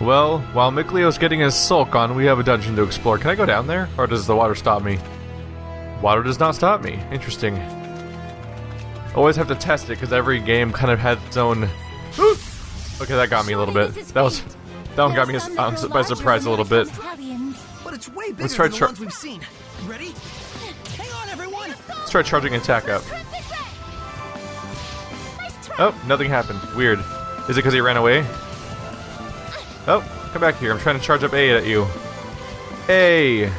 Well, while Mikleo's getting his sulk on, we have a dungeon to explore. Can I go down there? Or does the water stop me? Water does not stop me. Interesting. Always have to test it, because every game kind of had its own... Okay, that got me a little bit. That one got me by surprise a little bit. But it's way bigger Let's try than the ones we've seen. Ready? Hang on, everyone! Let's try charging attack up. Oh, nothing happened. Weird. Is it because he ran away? Oh, come back here. I'm trying to charge up A at you. A.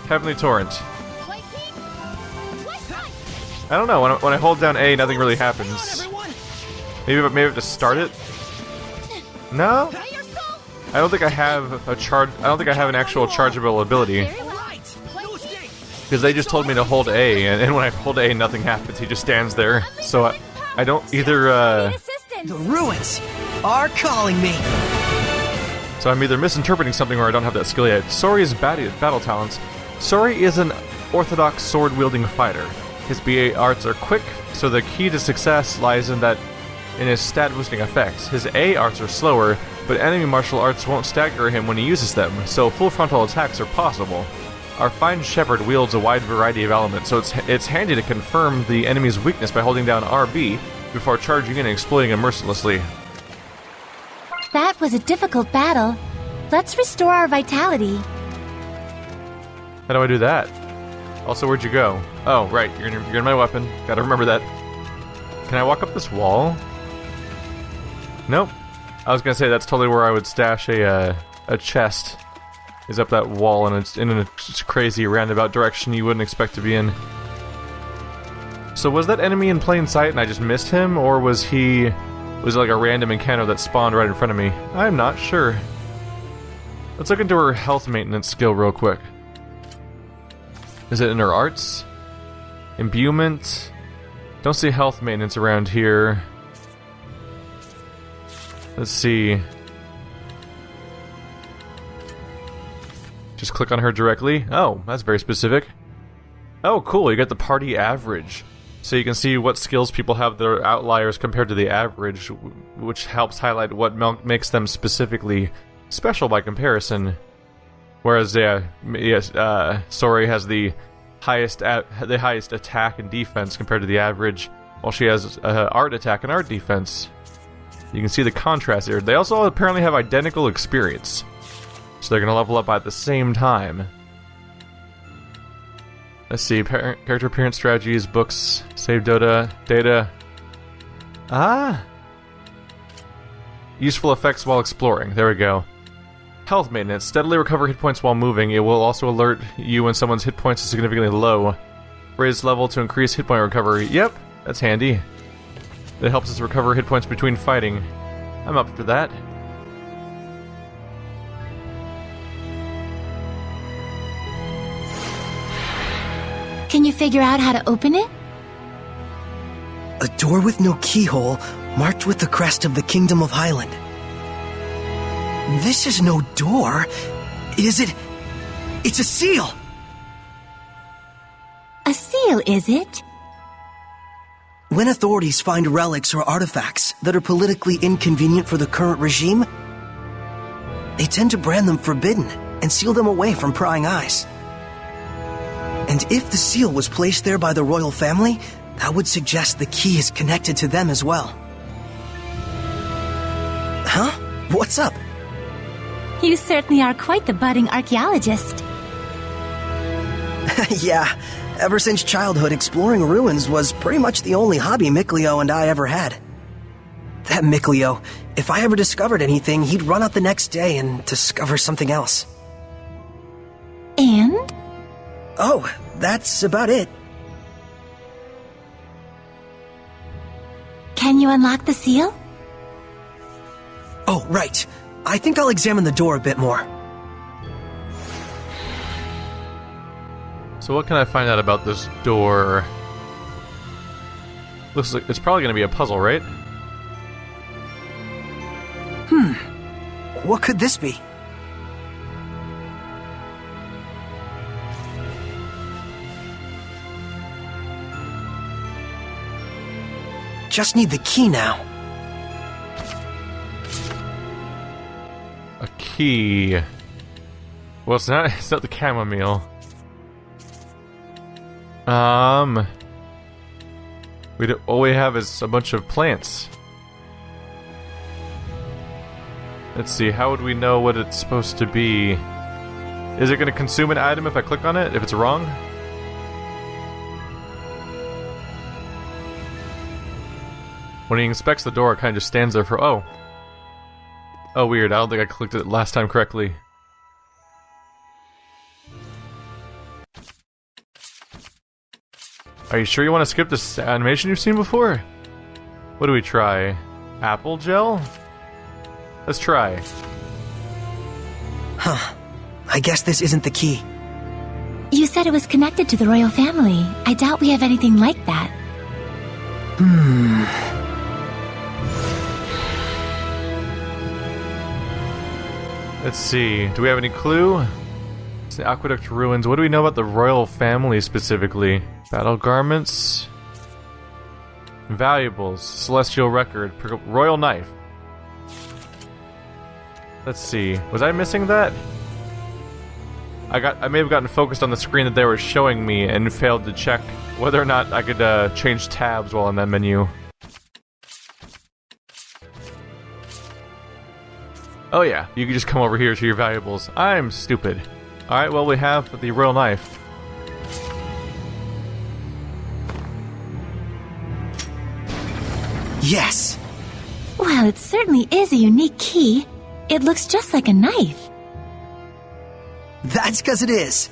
Heavenly Torrent. I don't know. When I hold down A, nothing really happens. Maybe I have to start it. No. I don't think I have a charge. I don't think I have an actual chargeable ability. Because they just told me to hold A, and when I hold A, nothing happens. He just stands there. So I don't either. The ruins are calling me. So I'm either misinterpreting something or I don't have that skill yet. Sorey's battle talents. Sorey is an orthodox sword-wielding fighter. His BA arts are quick, so the key to success lies in his stat-boosting effects. His A arts are slower, but enemy martial arts won't stagger him when he uses them, so full frontal attacks are possible. Our fine Sheperd wields a wide variety of elements, so it's handy to confirm the enemy's weakness by holding down RB before charging in and exploiting him mercilessly. That was a difficult battle. Let's restore our vitality. How do I do that? Also, where'd you go? Oh, right, you're in my weapon. Gotta remember that. Can I walk up this wall? Nope. I was gonna say that's totally where I would stash a chest. Is up that wall, and it's in a crazy roundabout direction you wouldn't expect to be in. So was that enemy in plain sight and I just missed him, or was it like a random encounter that spawned right in front of me? I'm not sure. Let's look into her health maintenance skill real quick. Is it in her arts? Imbuement? Don't see health maintenance around here. Let's see. Just click on her directly. Oh, that's very specific. Oh, cool, you got the party average. So you can see what skills people have that are outliers compared to the average, which helps highlight what makes them specifically special by comparison. Whereas, Sorey has the highest attack and defense compared to the average, while she has art attack and art defense. You can see the contrast here. They also apparently have identical experience, so they're gonna level up at the same time. Let's see, character appearance strategies, books, save data. Useful effects while exploring. There we go. Health maintenance. Steadily recover hit points while moving. It will also alert you when someone's hit points are significantly low. Raise level to increase hit point recovery. Yep, that's handy. That helps us recover hit points between fighting. I'm up for that. Can you figure out how to open it? A door with no keyhole, marked with the crest of the Kingdom of Highland. This is no door. Is it? It's a seal! A seal, is it? When authorities find relics or artifacts that are politically inconvenient for the current regime, they tend to brand them forbidden and seal them away from prying eyes. And if the seal was placed there by the royal family, that would suggest the key is connected to them as well. Huh? What's up? You certainly are quite the budding archaeologist. Yeah, ever since childhood, exploring ruins was pretty much the only hobby Mikleo and I ever had. That Mikleo, if I ever discovered anything, he'd run out the next day and discover something else. And? Oh, that's about it. Can you unlock the seal? Oh, right. I think I'll examine the door a bit more. So what can I find out about this door? Looks like it's probably going to be a puzzle, right? What could this be? Just need the key now. A key. Well, it's not the chamomile. All we have is a bunch of plants. Let's see, how would we know what it's supposed to be? Is it going to consume an item if I click on it, if it's wrong? When he inspects the door, it kind of just stands there for... Oh, weird, I don't think I clicked it last time correctly. Are you sure you want to skip this animation you've seen before? What do we try? Apple gel? Let's try. Huh. I guess this isn't the key. You said it was connected to the royal family. I doubt we have anything like that. Let's see. Do we have any clue? It's the aqueduct ruins. What do we know about the royal family specifically? Battle garments. Valuables. Celestial record. Royal knife. Let's see. Was I missing that? I may have gotten focused on the screen that they were showing me and failed to check whether or not I could change tabs while in that menu. Oh yeah, you can just come over here to your valuables. I'm stupid. Alright, well we have the royal knife. Yes! Well, it certainly is a unique key. It looks just like a knife. That's because it is.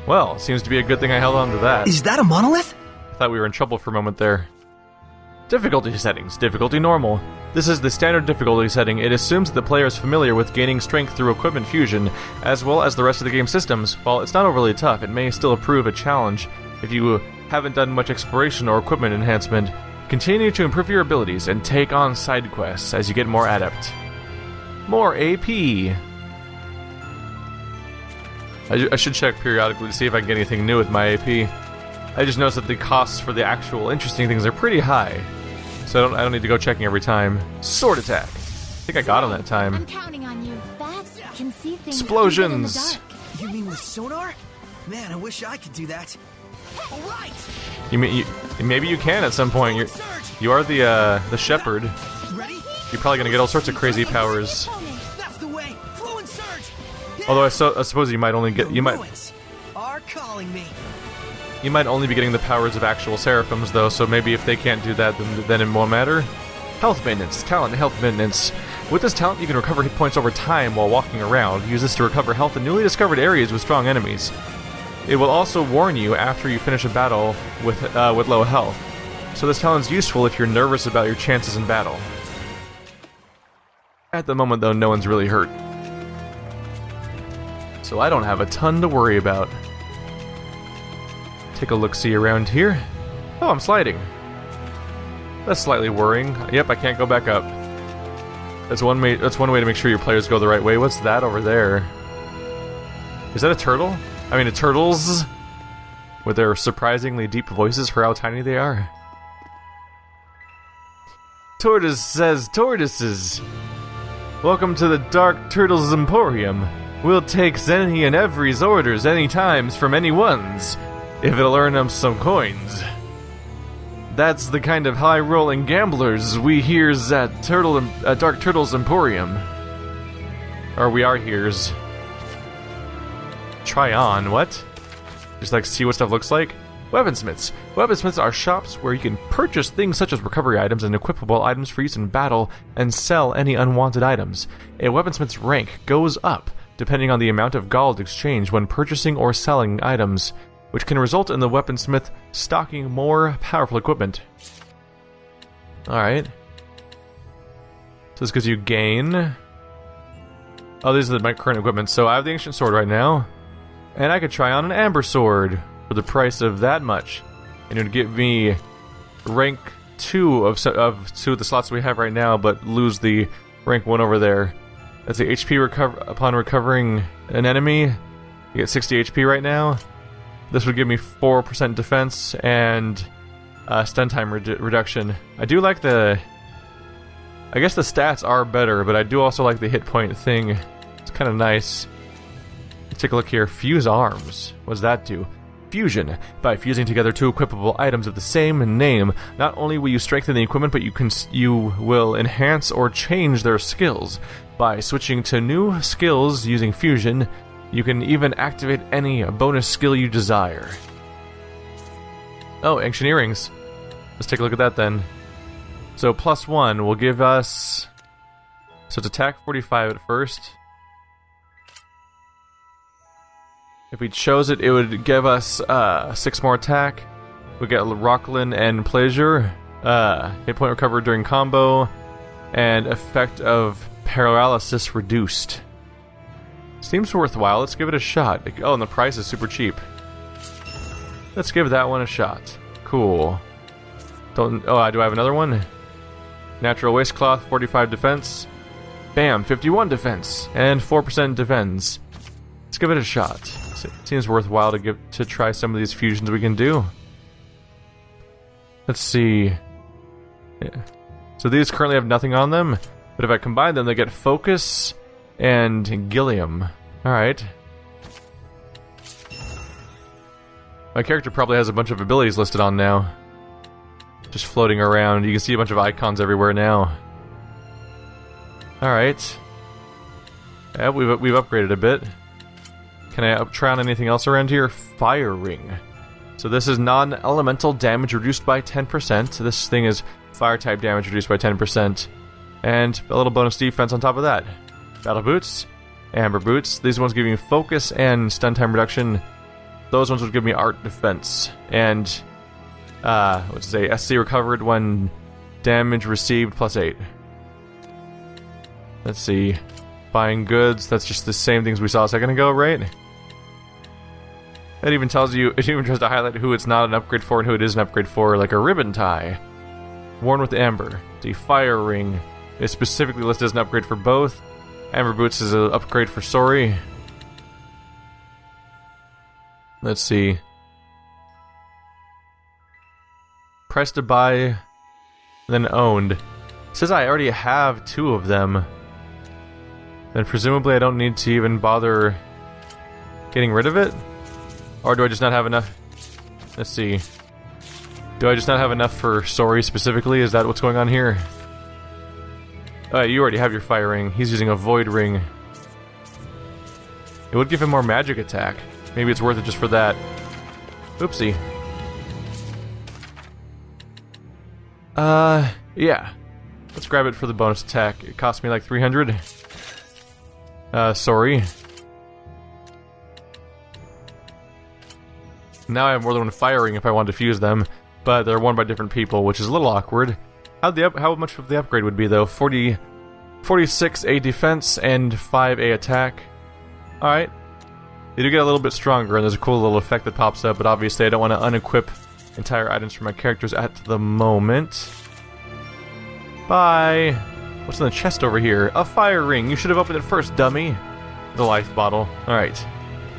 Well, seems to be a good thing I held on to that. Is that a monolith? I thought we were in trouble for a moment there. Difficulty settings. Difficulty normal. This is the standard difficulty setting. It assumes that the player is familiar with gaining strength through equipment fusion, as well as the rest of the game's systems. While it's not overly tough, it may still prove a challenge if you haven't done much exploration or equipment enhancement. Continue to improve your abilities and take on side quests as you get more adept. More AP! I should check periodically to see if I can get anything new with my AP. I just noticed that the costs for the actual interesting things are pretty high. So I don't need to go checking every time. Sword attack! I think I got him that time. I'm counting on you. Bats can see things Explosions! even in the dark. You mean with sonar? Man, I wish I could do that. All right. Maybe you can at some point. You are the Sheperd. Ready? You're probably gonna get all sorts of crazy powers. That's the way. Flow and surge. Although I suppose you might only get Are calling me. You might only be getting the powers of actual seraphims though. So maybe if they can't do that, then it won't matter. Health maintenance, talent, and health maintenance. With this talent, you can recover hit points over time while walking around. Use this to recover health in newly discovered areas with strong enemies. It will also warn you after you finish a battle with low health. So this talent's useful if you're nervous about your chances in battle. At the moment though, no one's really hurt. So I don't have a ton to worry about. Take a look-see around here. Oh, I'm sliding. That's slightly worrying. Yep, I can't go back up. That's one way to make sure your players go the right way. What's that over there? Is that a turtle? I mean, turtles with their surprisingly deep voices for how tiny they are. Tortoise says tortoises. Welcome to the Dark Turtles Emporium. We'll take any and every's orders any times from anyone's, if it'll earn them some coins. That's the kind of high-rolling gamblers we hears at Dark Turtles Emporium. Or we are here's. Try on, what? Just like see what stuff looks like? Weaponsmiths. Weaponsmiths are shops where you can purchase things such as recovery items and equipable items for use in battle and sell any unwanted items. A weaponsmith's rank goes up depending on the amount of gold exchanged when purchasing or selling items, which can result in the weaponsmith stocking more powerful equipment. Alright. So this gives you gain. Oh, these are my current equipment. So I have the ancient sword right now. And I could try on an amber sword for the price of that much. And it would give me rank 2 of 2 of the slots we have right now, but lose the rank 1 over there. That's the HP upon recovering an enemy. You get 60 HP right now. This would give me 4% defense and stun time reduction. I do like the I guess the stats are better, but I do also like the hit point thing. It's kind of nice. Let's take a look here. Fuse arms. What does that do? Fusion. By fusing together two equipable items of the same name, not only will you strengthen the equipment, but you will enhance or change their skills. By switching to new skills using fusion, you can even activate any bonus skill you desire. Oh, ancient earrings. Let's take a look at that then. So +1 will give us... So it's attack 45 at first. If we chose it, it would give us 6 more attack. We get Rocklin and Pleasure. Hit point recovered during combo. And effect of paralysis reduced. Seems worthwhile. Let's give it a shot. Oh, and the price is super cheap. Let's give that one a shot. Cool. Do I have another one? Natural Waistcloth, 45 defense. Bam, 51 defense. And 4% defense. Let's give it a shot. It seems worthwhile to try some of these fusions we can do. Let's see. Yeah. So these currently have nothing on them, but if I combine them, they get Focus and Gilliam. Alright. My character probably has a bunch of abilities listed on now. Just floating around. You can see a bunch of icons everywhere now. Alright. Yeah, we've upgraded a bit. Can I try on anything else around here? Fire Ring. So this is non-elemental damage reduced by 10%. This thing is fire type damage reduced by 10%. And a little bonus defense on top of that. Battle Boots. Amber Boots. These ones give me focus and stun time reduction. Those ones would give me art defense. And, what's it say? SC recovered when damage received +8. Let's see. Buying goods. That's just the same things we saw a second ago, right? It even tells you, it even tries to highlight who it's not an upgrade for and who it is an upgrade for, like a ribbon tie. Worn with Amber. The Fire Ring is specifically listed as an upgrade for both. Amber Boots is an upgrade for Sorey. Let's see. Price to buy, then owned. It says I already have 2 of them. Then presumably I don't need to even bother getting rid of it? Or do I just not have enough? Let's see. Do I just not have enough for Sorey specifically? Is that what's going on here? You already have your Fire Ring. He's using a Void Ring. It would give him more magic attack. Maybe it's worth it just for that. Oopsie. Yeah. Let's grab it for the bonus attack. It cost me like 300. Sorry. Now I have more than one Fire Ring if I want to fuse them, but they're worn by different people, which is a little awkward. How much of the upgrade would be though? 46 A defense and 5 A attack. Alright. They do get a little bit stronger, and there's a cool little effect that pops up, but obviously I don't want to unequip entire items for my characters at the moment. Bye! What's in the chest over here? A Fire Ring! You should have opened it first, dummy! The life bottle. Alright.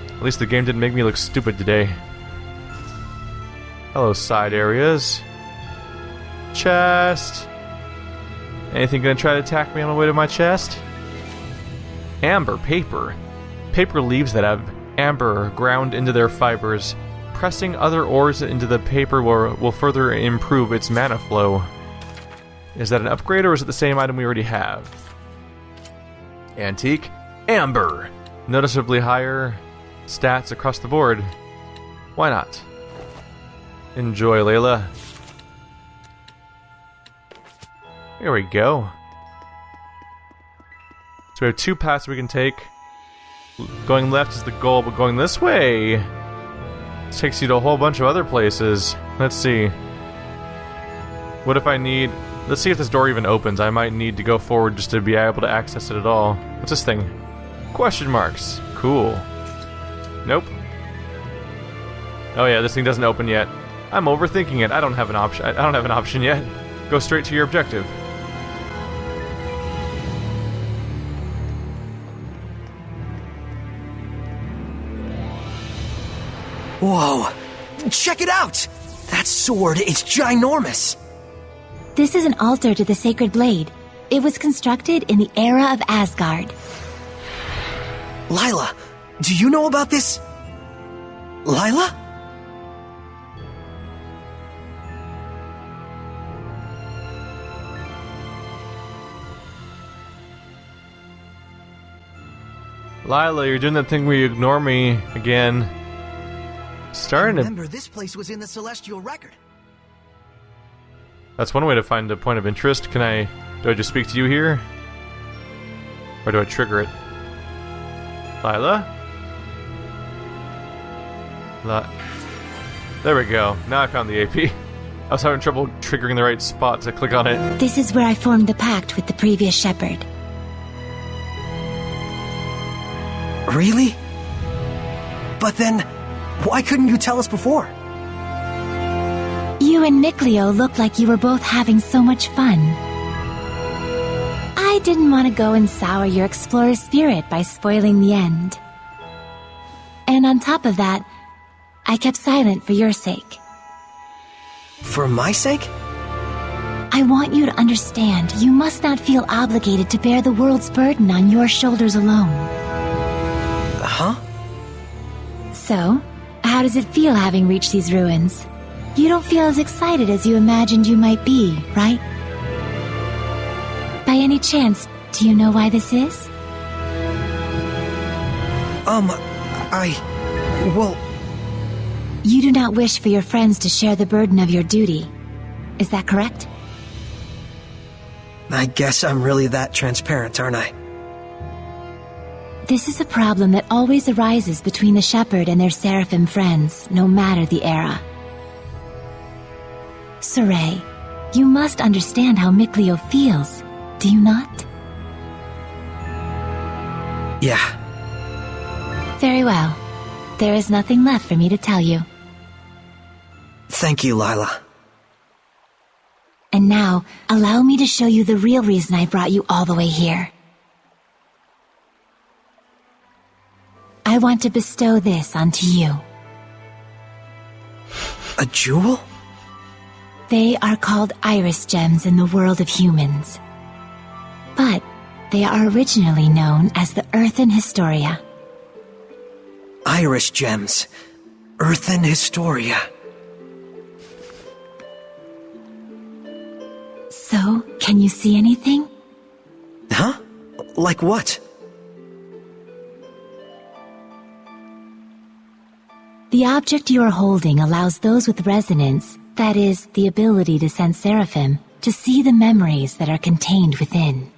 At least the game didn't make me look stupid today. Hello, side areas. Chest. Anything gonna try to attack me on my way to my chest? Amber paper. Paper leaves that have amber ground into their fibers. Pressing other ores into the paper will further improve its mana flow. Is that an upgrade or is it the same item we already have? Antique. Amber. Noticeably higher stats across the board. Why not? Enjoy, Lailah. Here we go. So we have 2 paths we can take. Going left is the goal, but going this way takes you to a whole bunch of other places. Let's see. What if I need... Let's see if this door even opens. I might need to go forward just to be able to access it at all. What's this thing? Question marks. Cool. Nope. Oh yeah, this thing doesn't open yet. I'm overthinking it. I don't have an option. I don't have an option yet. Go straight to your objective. Whoa! Check it out! That sword is ginormous! This is an altar to the sacred blade. It was constructed in the era of Asgard. Lailah, do you know about this? Lailah? Lailah, you're doing that thing where you ignore me again. Starting to... Remember, this place was in the Celestial Record. That's one way to find a point of interest. Do I just speak to you here? Or do I trigger it? Lailah? There we go. Now I found the AP. I was having trouble triggering the right spot to click on it. This is where I formed the pact with the previous Sheperd. Really? But then, why couldn't you tell us before? You and Mikleo looked like you were both having so much fun. I didn't want to go and sour your explorer spirit by spoiling the end. And on top of that, I kept silent for your sake. For my sake? I want you to understand you must not feel obligated to bear the world's burden on your shoulders alone. Huh? So, how does it feel having reached these ruins? You don't feel as excited as you imagined you might be, right? By any chance, do you know why this is? Well... You do not wish for your friends to share the burden of your duty. Is that correct? I guess I'm really that transparent, aren't I? This is a problem that always arises between the Sheperd and their Seraphim friends, no matter the era. Sorey, you must understand how Mikleo feels, do you not? Yeah. Very well. There is nothing left for me to tell you. Thank you, Lailah. And now, allow me to show you the real reason I brought you all the way here. I want to bestow this onto you. A jewel? They are called iris gems in the world of humans. But they are originally known as the Earthen Historia. Iris gems. Earthen Historia. So, can you see anything? Huh? Like what? The object you are holding allows those with resonance, that is, the ability to sense Seraphim, to see the memories that are contained within.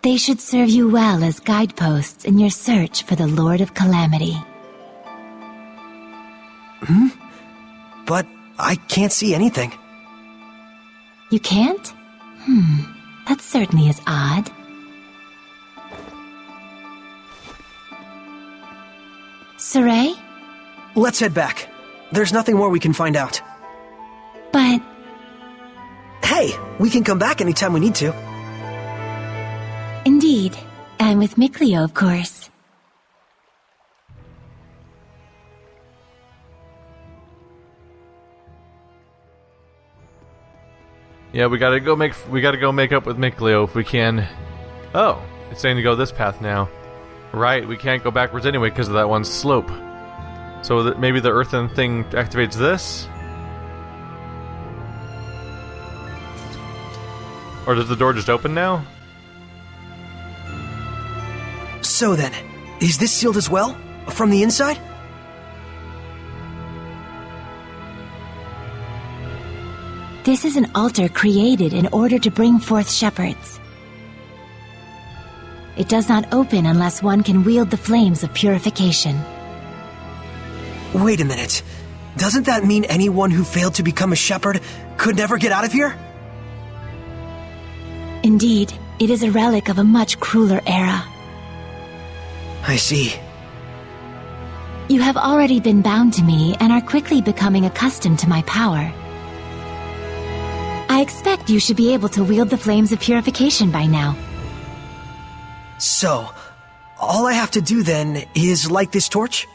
They should serve you well as guideposts in your search for the Lord of Calamity. But I can't see anything. You can't? That certainly is odd. Sorey? Let's head back. There's nothing more we can find out. But... Hey, we can come back anytime we need to. Indeed. And with Mikleo, of course. Yeah, we gotta go make up with Mikleo if we can. Oh, it's saying to go this path now. Right, we can't go backwards anyway because of that one slope. So maybe the earthen thing activates this? Or does the door just open now? So then, is this sealed as well? From the inside? This is an altar created in order to bring forth Shepards. It does not open unless one can wield the flames of purification. Wait a minute. Doesn't that mean anyone who failed to become a Sheperd could never get out of here? Indeed, it is a relic of a much crueler era. I see. You have already been bound to me and are quickly becoming accustomed to my power. I expect you should be able to wield the flames of purification by now. So, all I have to do then is light this torch?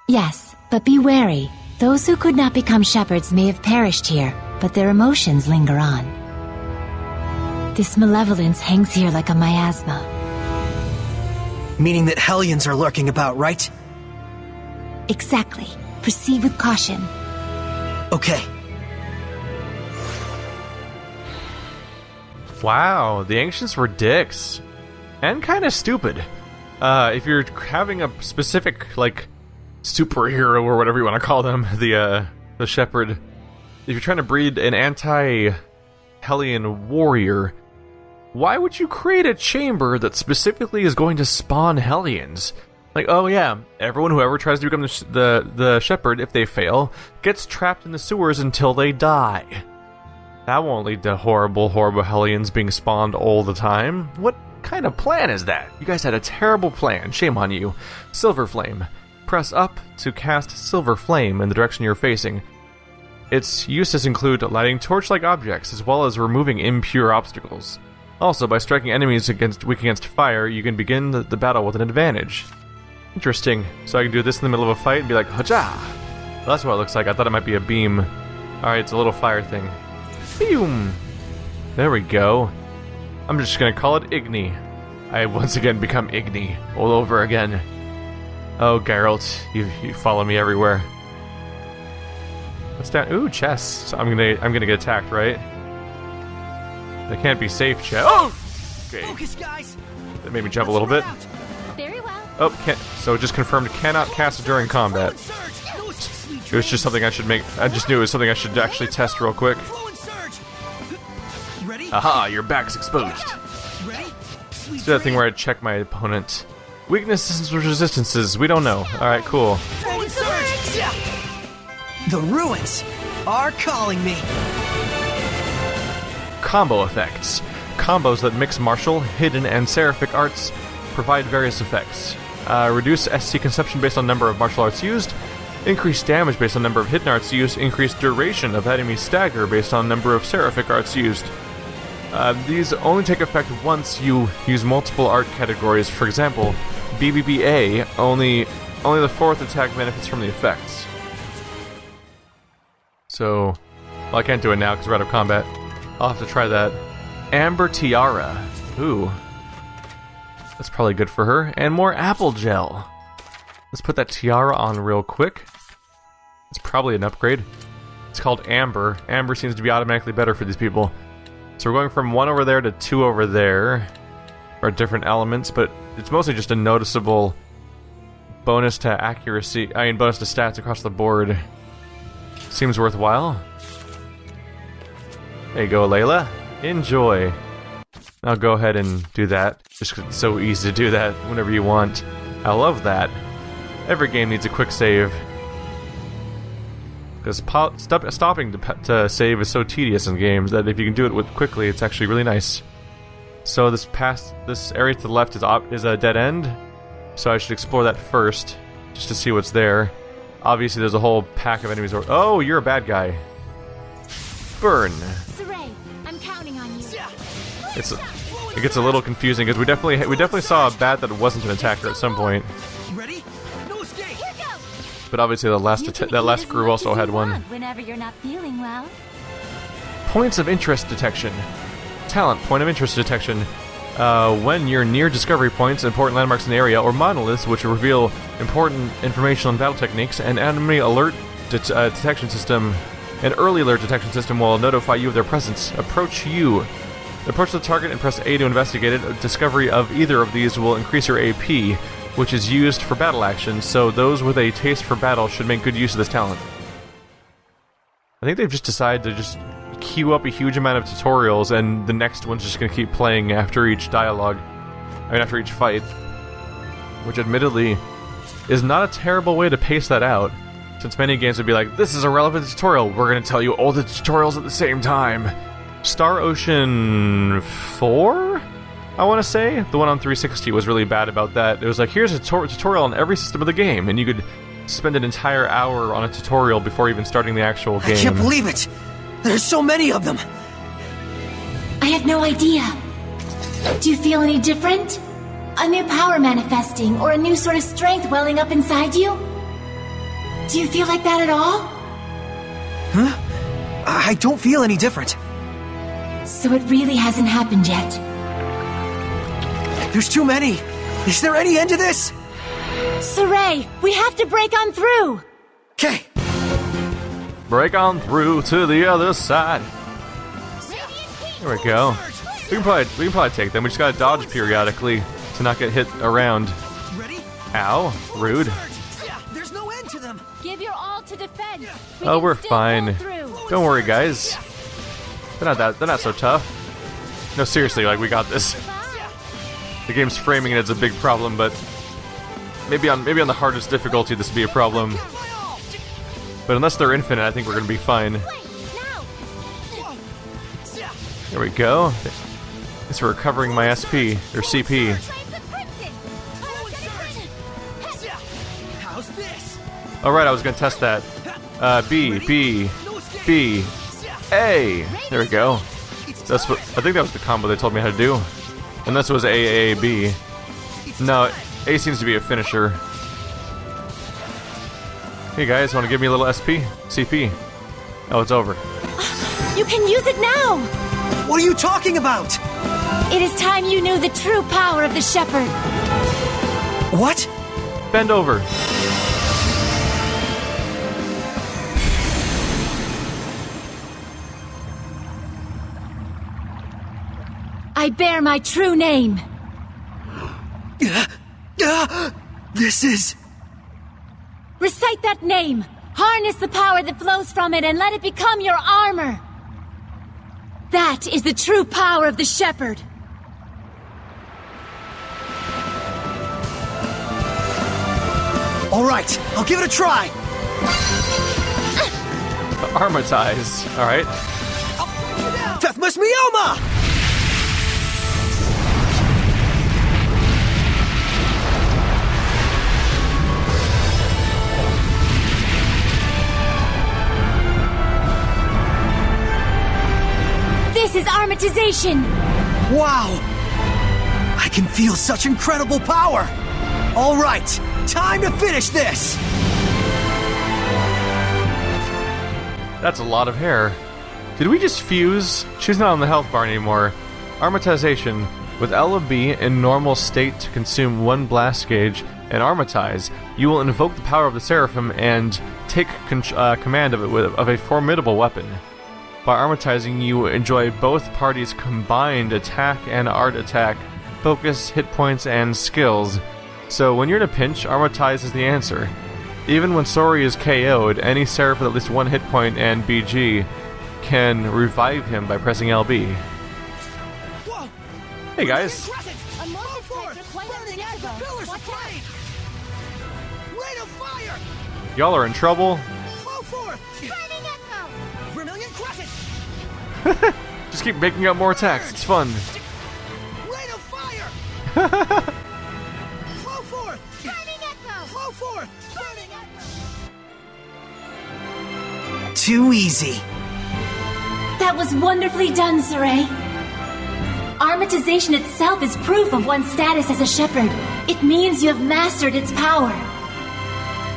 Yes, but be wary. Those who could not become Shepards may have perished here, but their emotions linger on. This malevolence hangs here like a miasma. Meaning that Hellions are lurking about, right? Exactly. Proceed with caution. Okay. Wow, the Ancients were dicks. And kind of stupid. If you're having a specific, like, superhero or whatever you want to call them, the Sheperd, if you're trying to breed an anti-Hellion warrior, why would you create a chamber that specifically is going to spawn Hellions? Like, oh yeah, whoever tries to become the Sheperd, if they fail, gets trapped in the sewers until they die. That won't lead to horrible, horrible Hellions being spawned all the time. What kind of plan is that? You guys had a terrible plan. Shame on you. Silver Flame. Press up to cast Silver Flame in the direction you're facing. Its uses include lighting torch-like objects, as well as removing impure obstacles. Also, by striking enemies weak against fire, you can begin the battle with an advantage. Interesting. So I can do this in the middle of a fight and be like, Haja! Well, that's what it looks like. I thought it might be a beam. Alright, it's a little fire thing. Boom! There we go. I'm just gonna call it Igni. I once again become Igni. All over again. Oh, Geralt, you follow me everywhere. What's that? Ooh, chests. I'm gonna get attacked, right? They can't be safe, chest. Oh! Okay. Focus, guys. That made me jump a little bit. Very well. Oh, so it just confirmed cannot cast during combat. It was just something I should make. I just knew it was something I should actually test real quick. Aha, your back's exposed. Let's do that thing where I check my opponent. Weaknesses or resistances, we don't know. Alright, cool. The ruins are calling me. Combo effects. Combos that mix martial, hidden, and seraphic arts provide various effects. Reduce SC consumption based on number of martial arts used. Increase damage based on number of hidden arts used. Increase duration of enemy stagger based on number of seraphic arts used. These only take effect once you use multiple art categories. For example, BBBA, only the fourth attack benefits from the effects. So, well, I can't do it now because we're out of combat. I'll have to try that. Amber Tiara. Ooh. That's probably good for her. And more apple gel. Let's put that tiara on real quick. It's probably an upgrade. It's called Amber. Amber seems to be automatically better for these people. So we're going from 1 over there to 2 over there. For different elements, but it's mostly just a noticeable bonus to accuracy. Bonus to stats across the board. Seems worthwhile. There you go, Lailah. Enjoy. I'll go ahead and do that. Just 'cause it's so easy to do that whenever you want. I love that. Every game needs a quick save. Because stopping to save is so tedious in games that if you can do it quickly, it's actually really nice. So this area to the left is a dead end. So I should explore that first, just to see what's there. Obviously, there's a whole pack of enemies. Oh, you're a bad guy. Burn. Sorey, I'm counting on you. It gets a little confusing because we definitely saw a bat that wasn't an attacker at some point. Ready? No escape. But obviously that last crew also had one. Whenever you're not feeling well. Points of interest detection. Talent, point of interest detection. When you're near discovery points, important landmarks in the area, or monoliths which reveal important information on battle techniques, an enemy alert detection system, an early alert detection system will notify you of their presence. Approach the target and press A to investigate it. A discovery of either of these will increase your AP, which is used for battle actions, so those with a taste for battle should make good use of this talent. I think they've just decided to just queue up a huge amount of tutorials, and the next one's just going to keep playing after each after each fight. Which admittedly is not a terrible way to pace that out, since many games would be like, this is a relevant tutorial, we're going to tell you all the tutorials at the same time. Star Ocean 4? I want to say? The one on 360 was really bad about that. It was like, here's a tutorial on every system of the game, and you could spend an entire hour on a tutorial before even starting the actual game. I can't believe it! There's so many of them! I have no idea. Do you feel any different? A new power manifesting, or a new sort of strength welling up inside you? Do you feel like that at all? Huh? I don't feel any different. So it really hasn't happened yet. There's too many. Is there any end to this? Sorey, we have to break on through! Okay. Break on through to the other side. There we go. We can probably take them. We just gotta dodge periodically to not get hit around. Ready? Ow, rude. There's no end to them. Give your all to defense. Oh, we're fine. Don't worry, guys. They're not so tough. No, seriously, like, we got this. The game's framing it as a big problem, but maybe on the hardest difficulty this would be a problem. But unless they're infinite, I think we're gonna be fine. There we go. Thanks for recovering my SP, or CP. How's this? Alright, I was gonna test that. B, B, B, A. There we go. That's what I think that was the combo they told me how to do. Unless it was A, A, B. No, A seems to be a finisher. Hey guys, want to give me a little SP? CP? Oh, it's over. You can use it now! What are you talking about? It is time you knew the true power of the Sheperd. What? Bend over. I bear my true name. This is... Recite that name. Harness the power that flows from it and let it become your armor. That is the true power of the Sheperd. All right, I'll give it a try. Armitize. Alright. Fethmus Mioma! This is Armitization! Wow! I can feel such incredible power! All right, time to finish this! That's a lot of hair. Did we just fuse? She's not on the health bar anymore. Armitization. With LB in normal state to consume 1 blast gauge and armitize, you will invoke the power of the Seraphim and take command of it of a formidable weapon. By armitizing, you enjoy both parties' combined attack and art attack, focus, hit points, and skills. So when you're in a pinch, armitize is the answer. Even when Sorey is KO'd, any Seraph with at least 1 hit point and BG can revive him by pressing LB. Whoa! Hey guys! Y'all are in trouble. Just keep making up more attacks, it's fun. Rate of fire! Flow forth! Burning echo! Flow forth! Burning echo! Too easy. That was wonderfully done, Sorey. Armitization itself is proof of one's status as a Sheperd. It means you have mastered its power.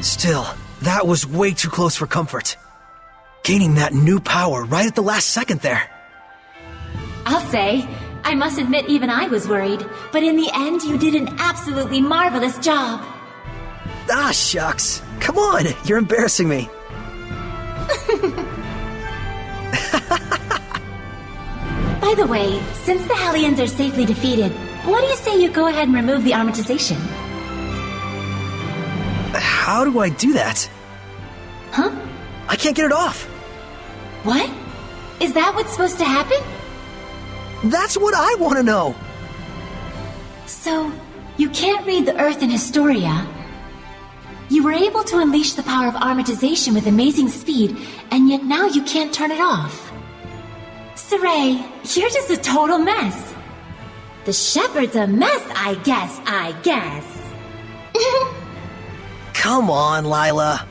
Still, that was way too close for comfort. Gaining that new power right at the last second there. I'll say, I must admit even I was worried, but in the end you did an absolutely marvelous job. Ah, shucks. Come on, you're embarrassing me. By the way, since the Hellions are safely defeated, what do you say you go ahead and remove the Armitization? How do I do that? Huh? I can't get it off. What? Is that what's supposed to happen? That's what I want to know. So, you can't read the Earth in Historia. You were able to unleash the power of Armitization with amazing speed, and yet now you can't turn it off. Sorey, you're just a total mess. The Sheperd's a mess, I guess. Come on, Lailah.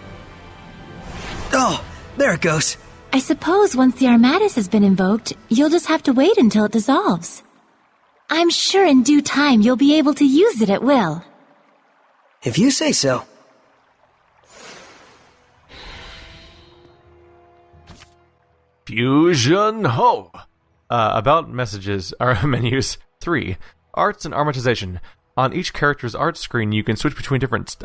Oh, there it goes. I suppose once the Armatus has been invoked, you'll just have to wait until it dissolves. I'm sure in due time you'll be able to use it at will. If you say so. Fusion ho! About messages are menus. 3. Arts and Armitization. On each character's art screen, you can switch between different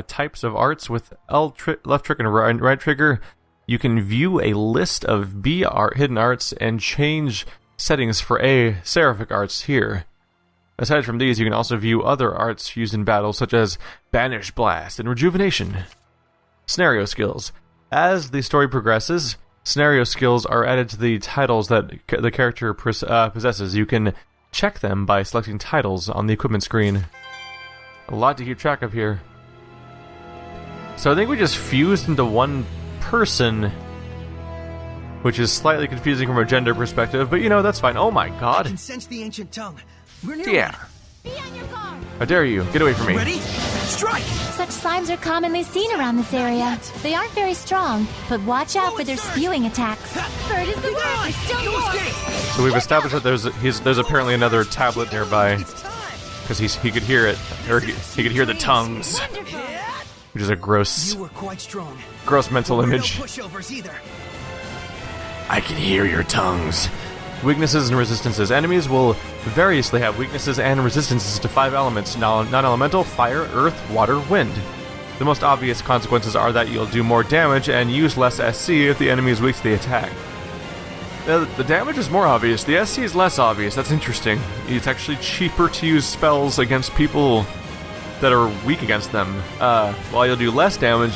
types of arts with left trigger and right trigger. You can view a list of B art hidden arts and change settings for A seraphic arts here. Aside from these, you can also view other arts used in battle, such as Banish Blast and Rejuvenation. Scenario skills. As the story progresses, scenario skills are added to the titles that the character possesses. You can check them by selecting titles on the equipment screen. A lot to keep track of here. So I think we just fused into one person, which is slightly confusing from a gender perspective, but you know, that's fine. Oh my god. I can sense the ancient tongue. We're near Yeah. Be on your guard. How dare you? Get away from me. Ready? Strike! Such slimes are commonly seen around this area. They aren't very strong, but watch out for their spewing attacks. Bird is the word. There's still more. So we've established that there's apparently another tablet nearby, because he could hear it, or he could hear the tongues, Wonderful. which is a gross You were quite strong. mental We're no image. pushovers either. I can hear your tongues. Weaknesses and resistances. Enemies will variously have weaknesses and resistances to 5 elements: non-elemental, fire, earth, water, wind. The most obvious consequences are that you'll do more damage and use less SC if the enemy is weak to the attack. The damage is more obvious. The SC is less obvious. That's interesting. It's actually cheaper to use spells against people that are weak against them, while you'll do less damage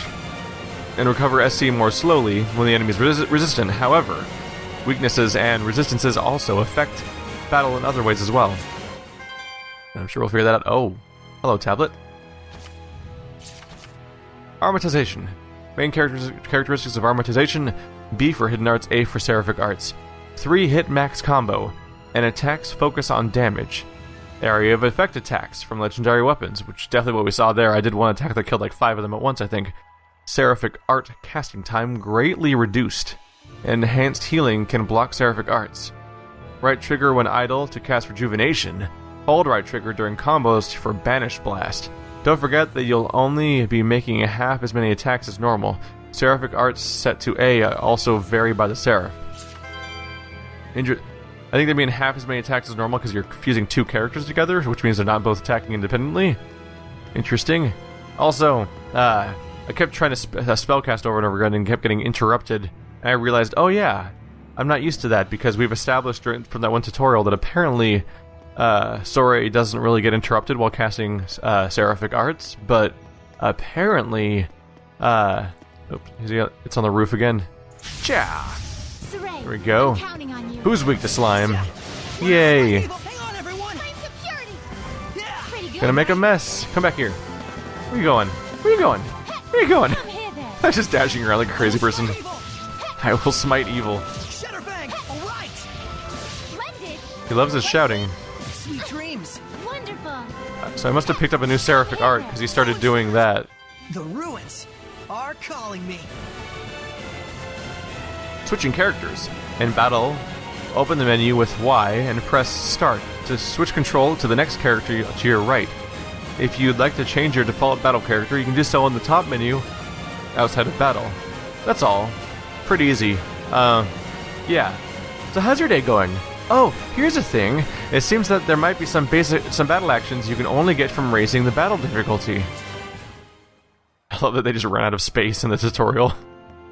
and recover SC more slowly when the enemy is resistant. However, weaknesses and resistances also affect battle in other ways as well. I'm sure we'll figure that out. Oh, hello, tablet. Armitization. Main characteristics of Armitization: B for hidden arts, A for seraphic arts. 3 hit max combo, and attacks focus on damage. Area of effect attacks from legendary weapons, which is definitely what we saw there. I did one attack that killed like 5 of them at once, I think. Seraphic art casting time greatly reduced. Enhanced healing can block seraphic arts. Right trigger when idle to cast rejuvenation. Hold right trigger during combos for banish blast. Don't forget that you'll only be making half as many attacks as normal. Seraphic arts set to A also vary by the seraph. I think they mean half as many attacks as normal because you're fusing 2 characters together, which means they're not both attacking independently. Interesting. Also, I kept trying to spellcast over and over again and kept getting interrupted. And I realized, oh yeah, I'm not used to that because we've established from that one tutorial that apparently Sorey doesn't really get interrupted while casting seraphic arts, but apparently, oops, it's on the roof again. Cha! Sorey, There we go. I'm counting on you. Who's weak to slime? Yay! Hang on, everyone! Security. Yeah. Pretty good. Gonna make a mess. Come back here. Where you going? Where you going? Where you going? Come here then. I'm just dashing around like a crazy person. I will smite evil. Shutterbang! All right! Splendid. He loves his shouting. Sweet dreams. Wonderful. So I must have picked up a new seraphic art because he started doing that. The ruins are calling me. Switching characters. In battle, open the menu with Y and press Start to switch control to the next character to your right. If you'd like to change your default battle character, you can do so in the top menu outside of battle. That's all. Pretty easy. Yeah. So how's your day going? Oh, here's a thing. It seems that there might be some battle actions you can only get from raising the battle difficulty. I love that they just ran out of space in the tutorial.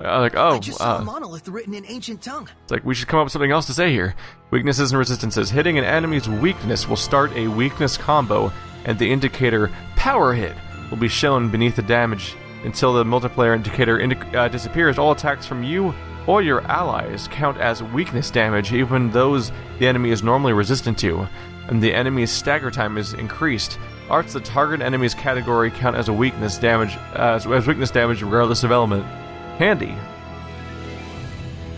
Like, oh, I just saw a monolith written in ancient tongue. it's like we should come up with something else to say here. Weaknesses and resistances. Hitting an enemy's weakness will start a weakness combo, and the indicator Power Hit will be shown beneath the damage. Until the multiplayer indicator disappears, all attacks from you or your allies count as weakness damage, even those the enemy is normally resistant to, and the enemy's stagger time is increased. Arts that target enemy's category count as a weakness damage, as weakness damage regardless of element. Handy.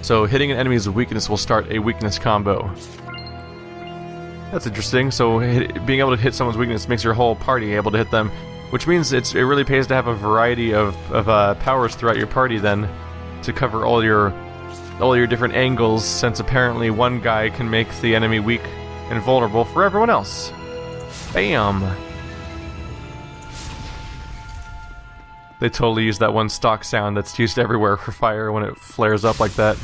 So hitting an enemy's weakness will start a weakness combo. That's interesting. So being able to hit someone's weakness makes your whole party able to hit them, which means it really pays to have a variety of powers throughout your party then, to cover all your different angles, since apparently one guy can make the enemy weak and vulnerable for everyone else. Bam! They totally use that one stock sound that's used everywhere for fire when it flares up like that.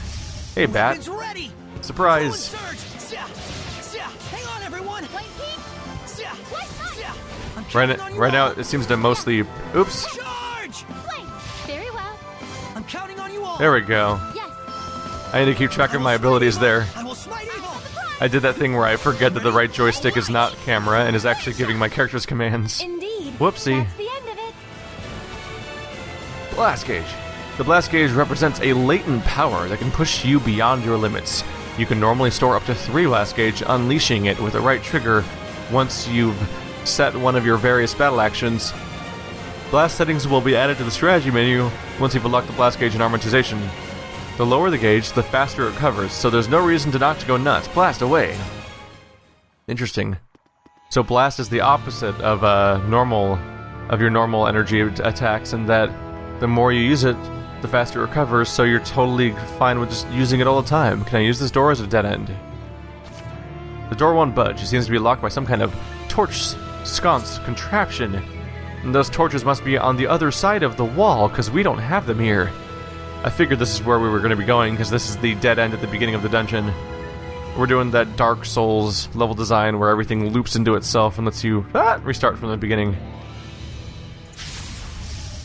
Hey, Bat. Weapons ready. Surprise! Forward surge. White heat. White light. I'm counting on you Right now, all. it seems to mostly... Oops. Charge! Flame. Very well. I'm counting on you all. There we go. Yes. I need to keep track of my abilities there. I will smite evil. I did that thing where I forget that the right joystick is not camera and is actually giving my characters commands. Indeed. Whoopsie. That's the end of it. Blast Gauge. The Blast Gauge represents a latent power that can push you beyond your limits. You can normally store up to 3 Blast Gauge, unleashing it with the right trigger once you've set one of your various battle actions. Blast settings will be added to the strategy menu once you've unlocked the Blast Gauge in Armitization. The lower the gauge, the faster it covers, so there's no reason to not to go nuts. Blast away. Interesting. So blast is the opposite of your normal energy attacks, and that the more you use it, the faster it recovers, so you're totally fine with just using it all the time. Can I use this door as a dead end? The door won't budge. It seems to be locked by some kind of torch sconce contraption. And those torches must be on the other side of the wall, because we don't have them here. I figured this is where we were going to be going, because this is the dead end at the beginning of the dungeon. We're doing that Dark Souls level design where everything loops into itself and lets you restart from the beginning.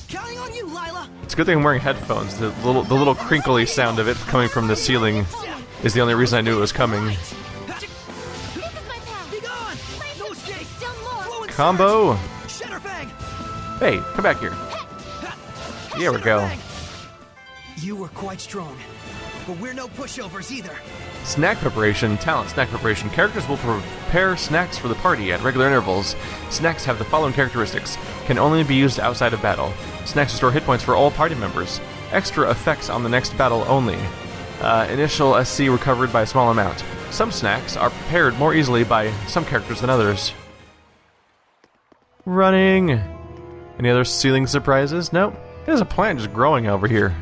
Counting on you, Lailah. It's a good thing I'm wearing headphones. The little crinkly sound of it coming from the ceiling is the only reason I knew it was coming. This is my path. Be gone. Flames No of escape. still more. Flow and Combo! surge. Shatterfang. Hey, come back here. There we go. Shatterfang. You were quite strong, but we're no pushovers either. Snack preparation, talent snack preparation. Characters will prepare snacks for the party at regular intervals. Snacks have the following characteristics. Can only be used outside of battle. Snacks restore hit points for all party members. Extra effects on the next battle only. Initial SC recovered by a small amount. Some snacks are prepared more easily by some characters than others. Running. Any other ceiling surprises? Nope. There's a plant just growing over here.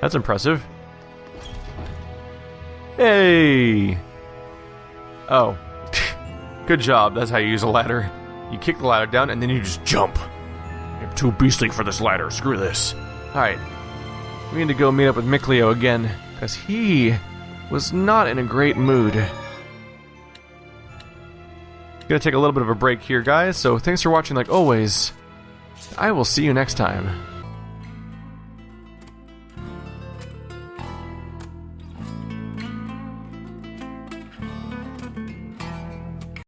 That's impressive. Hey! Oh. Good job, that's how you use a ladder. You kick the ladder down and then you just jump. I'm too beastly for this ladder, screw this. Alright. We need to go meet up with Mikleo again, because he was not in a great mood. Gonna take a little bit of a break here, guys, so thanks for watching like always. I will see you next time.